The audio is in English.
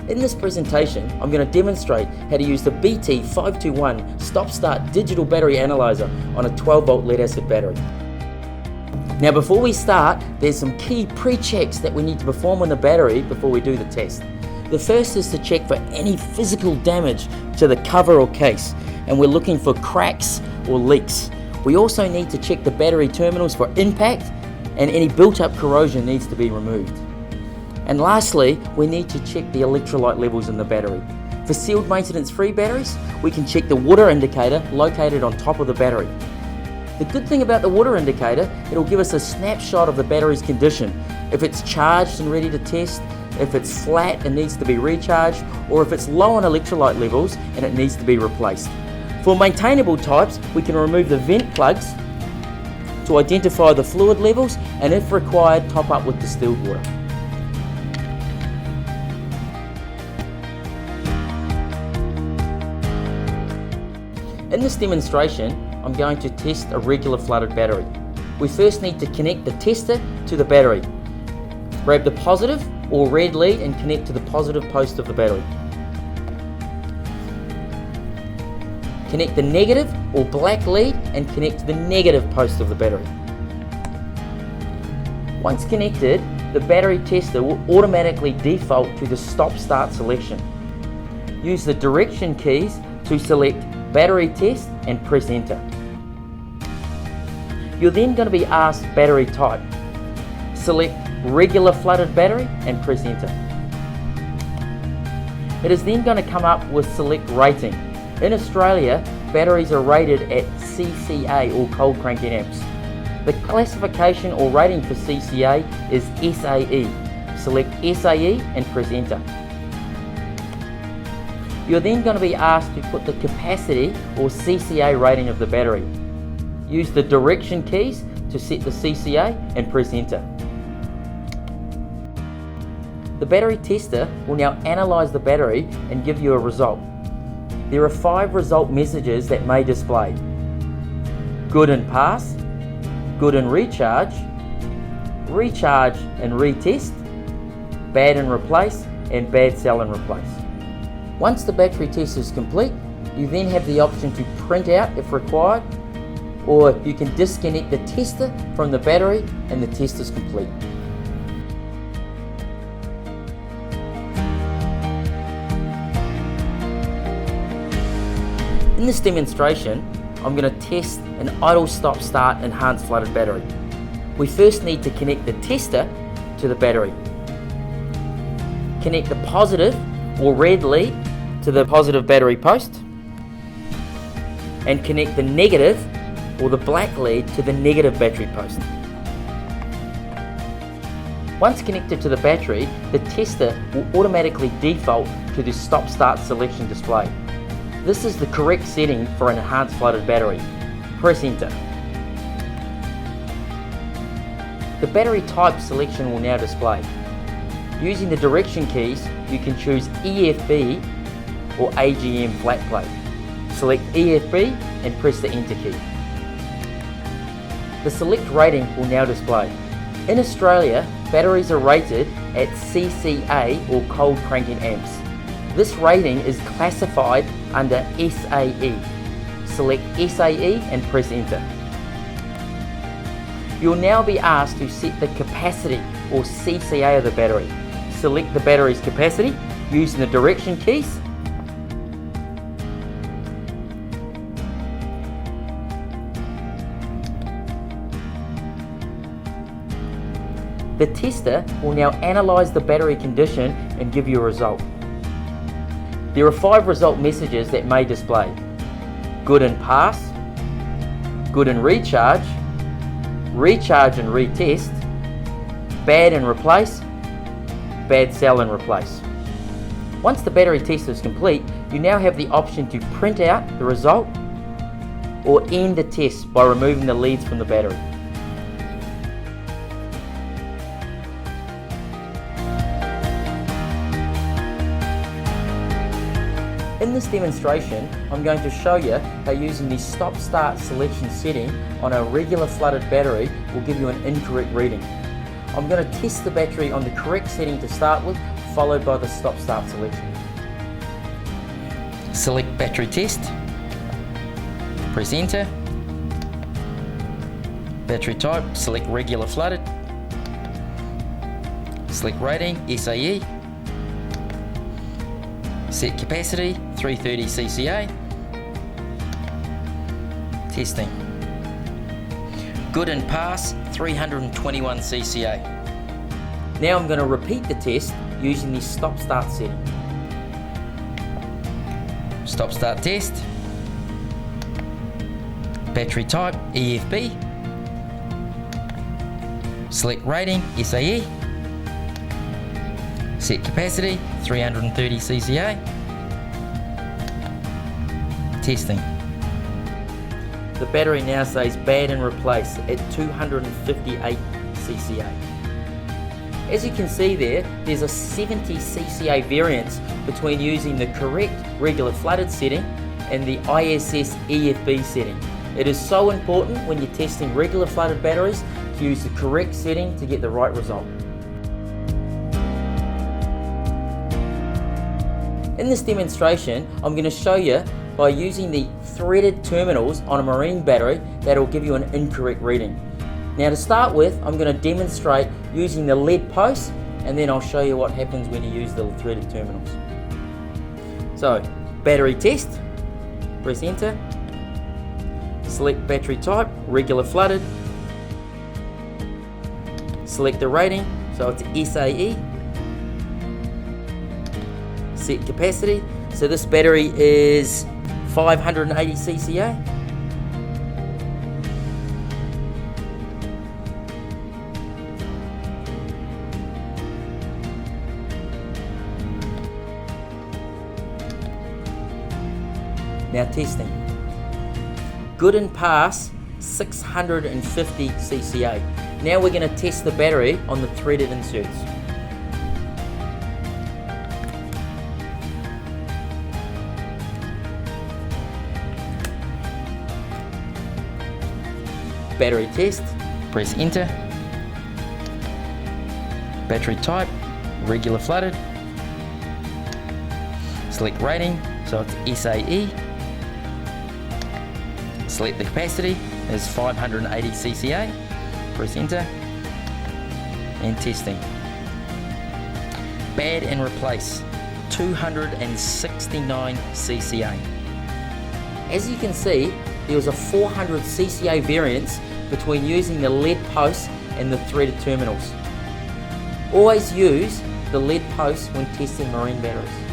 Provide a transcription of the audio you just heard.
In this presentation, I'm going to demonstrate how to use the BT521 stop-start digital battery analyzer on a 12-volt lead-acid battery. Now before we start, there's some key pre-checks that we need to perform on the battery before we do the test. The first is to check for any physical damage to the cover or case, and we're looking for cracks or leaks. We also need to check the battery terminals for impact, and any built-up corrosion needs to be removed. And lastly, we need to check the electrolyte levels in the battery. For sealed maintenance-free batteries, we can check the water indicator located on top of the battery. The good thing about the water indicator, it'll give us a snapshot of the battery's condition. If it's charged and ready to test, if it's flat and needs to be recharged, or if it's low on electrolyte levels and it needs to be replaced. For maintainable types, we can remove the vent plugs to identify the fluid levels, and if required, top up with distilled water. In this demonstration, I'm going to test a regular flooded battery. We first need to connect the tester to the battery. Grab the positive or red lead and connect to the positive post of the battery. Connect the negative or black lead and connect to the negative post of the battery. Once connected, the battery tester will automatically default to the stop-start selection. Use the direction keys to select battery test and press enter. You're then going to be asked battery type. Select regular flooded battery and press enter. It is then going to come up with select rating. In Australia, batteries are rated at CCA or cold cranking amps. The classification or rating for CCA is SAE. Select SAE and press enter. You're then going to be asked to put the capacity or CCA rating of the battery. Use the direction keys to set the CCA and press enter. The battery tester will now analyze the battery and give you a result. There are 5 result messages that may display: good and pass, good and recharge, recharge and retest, bad and replace, and bad sell and replace. Once the battery test is complete, you then have the option to print out if required, or you can disconnect the tester from the battery and the test is complete. In this demonstration, I'm going to test an idle stop-start enhanced flooded battery. We first need to connect the tester to the battery. Connect the positive or red lead to the positive battery post, and connect the negative or the black lead to the negative battery post. Once connected to the battery, the tester will automatically default to the stop-start selection display. This is the correct setting for an enhanced flooded battery. Press enter. The battery type selection will now display. Using the direction keys, you can choose EFB or AGM flat plate. Select EFB and press the enter key. The select rating will now display. In Australia, batteries are rated at CCA or cold cranking amps. This rating is classified under SAE. Select SAE and press enter. You'll now be asked to set the capacity or CCA of the battery. Select the battery's capacity using the direction keys. The tester will now analyze the battery condition and give you a result. There are 5 result messages that may display: good and pass, good and recharge, recharge and retest, bad and replace, bad sell and replace. Once the battery test is complete, you now have the option to print out the result or end the test by removing the leads from the battery. In this demonstration, I'm going to show you how using the stop-start selection setting on a regular flooded battery will give you an incorrect reading. I'm going to test the battery on the correct setting to start with, followed by the stop-start selection. Select battery test, press enter. Battery type, select regular flooded. Select rating, SAE. Set capacity, 330 CCA. Testing. Good and pass, 321 CCA. Now I'm going to repeat the test using the stop-start setting. Stop-start test. Battery type, EFB. Select rating, SAE. Set capacity, 330 CCA. Testing. The battery now says bad and replace at 258 CCA. As you can see there's a 70 CCA variance between using the correct regular flooded setting and the ISS EFB setting. It is so important when you're testing regular flooded batteries to use the correct setting to get the right result. In this demonstration, I'm going to show you by using the threaded terminals on a marine battery that will give you an incorrect reading. Now to start with, I'm going to demonstrate using the lead post, and then I'll show you what happens when you use the threaded terminals. So, battery test, press enter, select battery type, regular flooded, select the rating, so it's SAE, set capacity, so this battery is 580 CCA. Now testing. Good and pass, 650 CCA. Now we're going to test the battery on the threaded inserts. Battery test, press enter. Battery type, regular flooded. Select rating, so it's SAE. Select the capacity as 580 CCA. Press enter. And testing. Bad and replace, 269 CCA. As you can see, there was a 400 CCA variance between using the lead posts and the threaded terminals. Always use the lead posts when testing marine batteries.